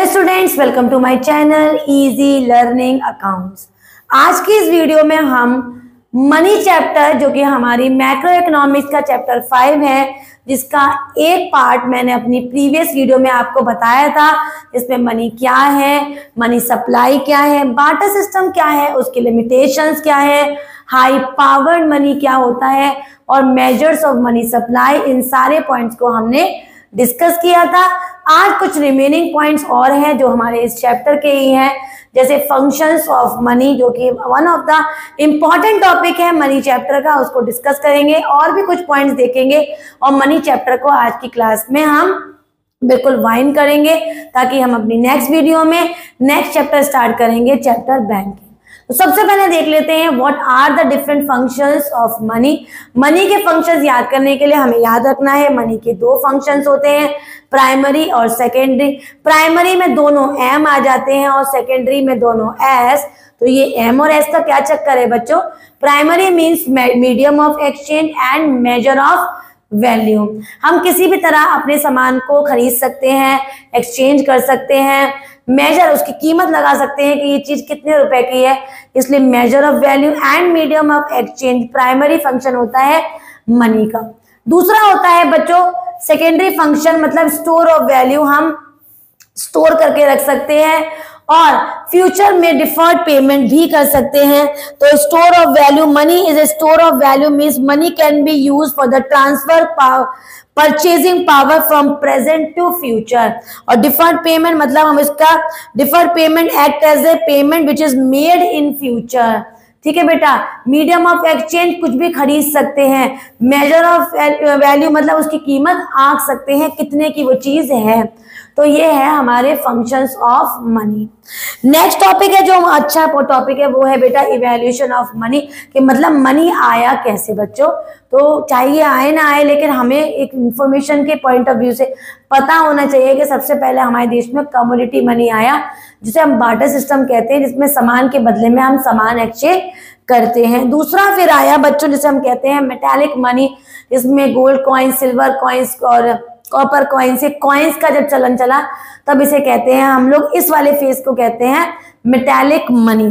Students, welcome to my channel easy learning accounts. आज की इस वीडियो में हम मनी चैप्टर, जो कि हमारी मैक्रो इकोनॉमिक्स का चैप्टर 5 है, जिसका एक पार्ट मैंने अपनी प्रीवियस वीडियो में आपको बताया था। इसमें मनी क्या है, मनी सप्लाई क्या है, बार्टर सिस्टम क्या है, उसकी लिमिटेशंस क्या है, हाई पावर्ड मनी क्या होता है और मेजर्स ऑफ मनी सप्लाई, इन सारे पॉइंट्स को हमने डिस्कस किया था। आज कुछ रिमेनिंग पॉइंट्स और हैं जो हमारे इस चैप्टर के ही हैं, जैसे फंक्शंस ऑफ मनी, जो कि one of the important topic है मनी चैप्टर का, उसको डिस्कस करेंगे और भी कुछ पॉइंट्स देखेंगे और मनी चैप्टर को आज की क्लास में हम बिल्कुल वाइंड करेंगे, ताकि हम अपनी नेक्स्ट वीडियो में नेक्स्ट चैप्टर स्टार्ट करेंगे, चैप्टर बैंकिंग। तो सबसे पहले देख लेते हैं what are the different functions of money. Money के फंक्शंस याद करने के लिए हमें याद रखना है मनी के दो फंक्शंस होते हैं, प्राइमरी और सेकेंडरी। प्राइमरी में दोनों एम आ जाते हैं और सेकेंडरी में दोनों एस। तो ये एम और एस का क्या चक्कर है बच्चों? Primary means medium of exchange and measure of value. हम किसी भी तरह अपने सामान को खरीद सकते हैं, एक्सचेंज कर सकते हैं, मेजर उसकी कीमत लगा सकते हैं कि ये चीज कितने रुपए की है, इसलिए measure of value and medium of exchange primary function होता है मनी का। दूसरा होता है बच्चों सेकेंडरी फंक्शन, मतलब स्टोर ऑफ वैल्यू। हम स्टोर करके रख सकते हैं और फ्यूचर में डिफर्ड पेमेंट भी कर सकते हैं। तो store of value, money is a store of value means money can be used for the transfer purchasing power from present to future. और डिफर्ड पेमेंट मतलब हम इसका deferred payment act as a payment which is made in future. ठीक है बेटा। Medium of exchange, कुछ भी खरीद सकते हैं। मेजर ऑफ वैल्यू मतलब उसकी कीमत आंक सकते हैं कितने की वो चीज है। तो ये है हमारे functions of money. Next topic है जो अच्छा टॉपिक है, वो है बेटा इवैल्यूएशन ऑफ मनी, कि मतलब मनी आया कैसे बच्चों। तो चाहिए आए ना आए, लेकिन हमें एक इंफॉर्मेशन के पॉइंट ऑफ व्यू से पता होना चाहिए कि सबसे पहले हमारे देश में कमोडिटी मनी आया, जिसे हम बार्टर सिस्टम कहते हैं, जिसमें सामान के बदले में हम सामान एक्सचेंज करते हैं। दूसरा फिर आया बच्चों जिसे हम कहते हैं मेटालिक मनी, जिसमें गोल्ड कॉइन्स, सिल्वर कॉइन्स और कॉपर कॉइन्स, कॉइन्स का जब चलन चला तब इसे कहते हैं हम लोग, इस वाले फेज को कहते हैं मेटालिक मनी।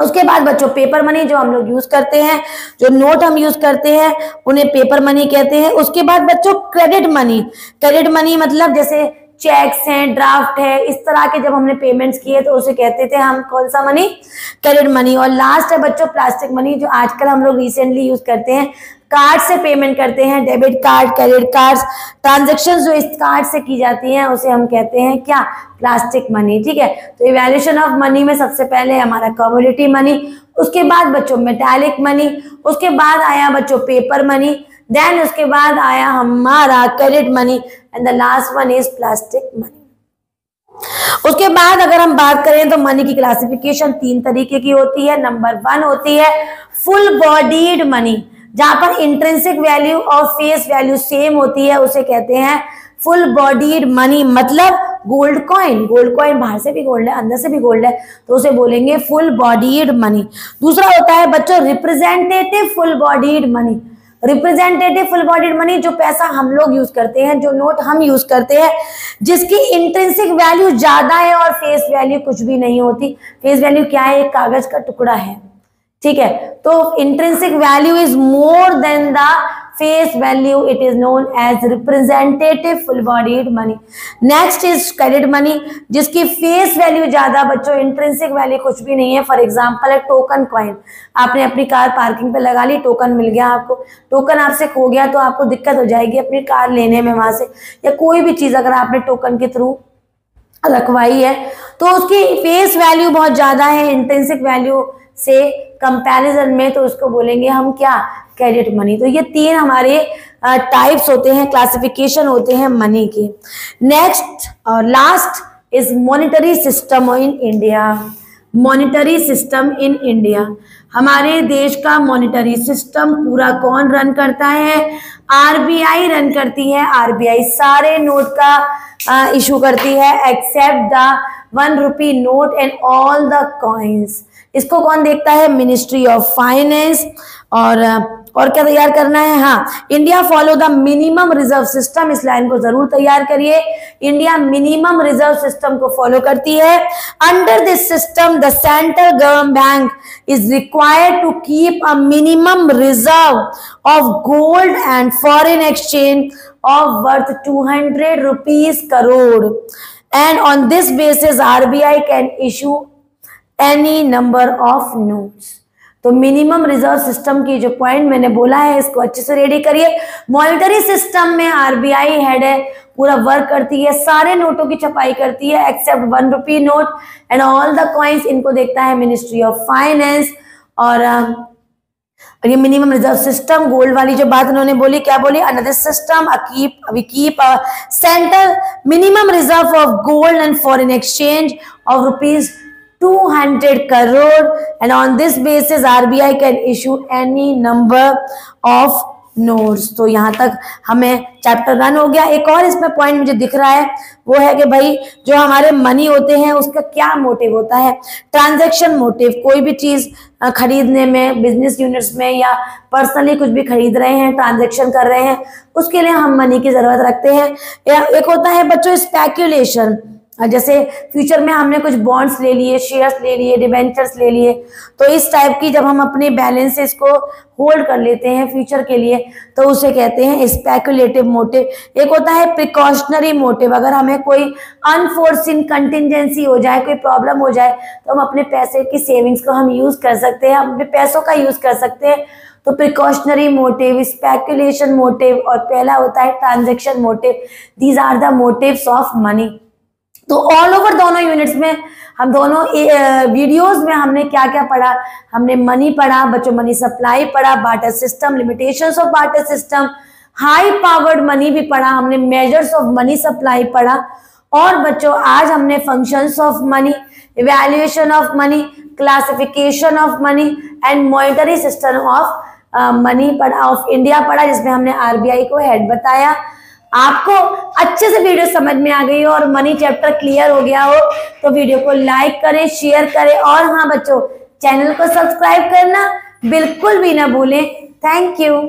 उसके बाद बच्चों पेपर मनी, जो हम लोग यूज करते हैं, जो नोट हम यूज करते हैं उन्हें पेपर मनी कहते हैं। उसके बाद बच्चों क्रेडिट मनी। क्रेडिट मनी मतलब जैसे चेक्स हैं, ड्राफ्ट है, इस तरह के जब हमने पेमेंट्स किए तो उसे कहते थे हम कौन सा मनी? Credit money. और लास्ट है बच्चों प्लास्टिक मनी, जो आजकल हम लोग रिसेंटली यूज करते हैं, कार्ड से पेमेंट करते हैं, debit card, credit card, transactions जो इस कार्ड से की जाती हैं उसे हम कहते हैं क्या? Plastic money. ठीक है। तो इवैल्यूएशन ऑफ मनी में सबसे पहले हमारा कमोडिटी मनी, उसके बाद बच्चों मेटालिक मनी, उसके बाद आया बच्चों पेपर मनी, देन उसके बाद आया हमारा credit money and the last one is plastic money. उसके बाद अगर हम बात करें तो मनी की क्लासिफिकेशन 3 तरीके की होती है। नंबर 1 होती है फुल बॉडीड मनी, जहां पर इंट्रिंसिक वैल्यू और फेस वैल्यू सेम होती है, उसे कहते हैं फुल बॉडीड मनी। मतलब गोल्ड कॉइन, गोल्ड कॉइन बाहर से भी गोल्ड है, अंदर से भी गोल्ड है, तो उसे बोलेंगे फुल बॉडीड मनी। दूसरा होता है बच्चों representative full bodied money. Representative full bodied money, जो पैसा हम लोग यूज करते हैं, जो नोट हम यूज करते हैं, जिसकी इंट्रिंसिक वैल्यू ज्यादा है और फेस वैल्यू कुछ भी नहीं होती। फेस वैल्यू क्या है? एक कागज का टुकड़ा है। ठीक है। तो intrinsic value is more than the face value, it is known as representative full bodied money. Next is credit money, जिसकी फेस वैल्यू ज्यादा बच्चों, इंट्रिंसिक वैल्यू कुछ भी नहीं है। फॉर एग्जांपल है टोकन कॉइन, आपने अपनी कार पार्किंग पे लगा ली, टोकन मिल गया आपको, टोकन आपसे खो गया तो आपको दिक्कत हो जाएगी अपनी कार लेने में वहां से, या कोई भी चीज अगर आपने टोकन के थ्रू रखवाई है तो उसकी फेस वैल्यू बहुत ज्यादा है इंट्रिंसिक वैल्यू से कंपैरिजन में, तो उसको बोलेंगे हम क्या? Credit money. तो ये 3 हमारे टाइप्स होते हैं, क्लासिफिकेशन होते हैं मनी के। नेक्स्ट और last is monetary system in India. Monetary system in India, हमारे देश का मॉनेटरी सिस्टम पूरा कौन रन करता है? आरबीआई रन करती है। आरबीआई सारे नोट का इशू करती है except the 1 rupee note and all the coins. इसको कौन देखता है? Ministry of finance. और क्या तैयार करना है? हाँ, India follow the minimum reserve system, इस लाइन को जरूर तैयार करिए। इंडिया मिनिमम रिजर्व सिस्टम को फॉलो करती है। Under this system the central government bank is required to keep a minimum reserve of gold and foreign exchange of worth 200 rupees crore, and on this basis RBI can issue any number of notes। तो minimum reserve system की जो point मैंने बोला है इसको अच्छे से ready करिए। मॉनिटरी सिस्टम में आरबीआई हेड है, पूरा वर्क करती है, सारे नोटों की छपाई करती है except 1 rupee note and all the coins, इनको देखता है मिनिस्ट्री ऑफ फाइनेंस। और ये मिनिमम रिजर्व सिस्टम, गोल्ड वाली जो बात उन्होंने बोली, क्या बोली? Another system we keep a central minimum reserve of gold and foreign exchange of rupees 200 crore and on this basis RBI can issue any number of notes। तो यहाँ तक हमें चैप्टर रन हो गया। एक और इसमें पॉइंट मुझे दिख रहा है, वो है कि भाई जो हमारे मनी होते हैं उसका क्या मोटिव होता है? Transaction motive. कोई भी चीज खरीदने में, बिजनेस यूनिट्स में या पर्सनली कुछ भी खरीद रहे हैं, ट्रांजैक्शन कर रहे हैं, उसके लिए हम मनी की जरूरत रखते हैं। एक होता है बच्चों स्पेक्यूलेशन, जैसे फ्यूचर में हमने कुछ बॉन्ड्स ले लिए, शेयर्स ले लिए, डिबेंचर्स ले लिए, तो इस टाइप की जब हम अपने बैलेंसेस को होल्ड कर लेते हैं फ्यूचर के लिए तो उसे कहते हैं स्पेकुलेटिव मोटिव। एक होता है प्रिकॉशनरी मोटिव, अगर हमें कोई अनफोर्सिन कंटिजेंसी हो जाए, कोई प्रॉब्लम हो जाए तो हम अपने पैसे की सेविंग्स को हम यूज कर सकते हैं, अपने पैसों का यूज कर सकते हैं। तो प्रिकॉशनरी मोटिव, स्पेकुलेशन मोटिव और पहला होता है transaction motive. These are the motives of money. तो ऑल ओवर दोनों यूनिट्स में, हम दोनों वीडियोस में हमने क्या क्या पढ़ा? हमने मनी पढ़ा बच्चों, मनी सप्लाई पढ़ा, barter system, limitations of barter system, high powered money भी पढ़ा हमने, मेजर्स ऑफ मनी सप्लाई पढ़ा। और बच्चों आज हमने functions of money, evaluation of money, classification of money and monetary system of money पढ़ा, ऑफ इंडिया पढ़ा, जिसमें हमने आरबीआई को हेड बताया। आपको अच्छे से वीडियो समझ में आ गई हो और मनी चैप्टर क्लियर हो गया हो तो वीडियो को लाइक करें, शेयर करें और हाँ बच्चों चैनल को सब्सक्राइब करना बिल्कुल भी ना भूलें। Thank you.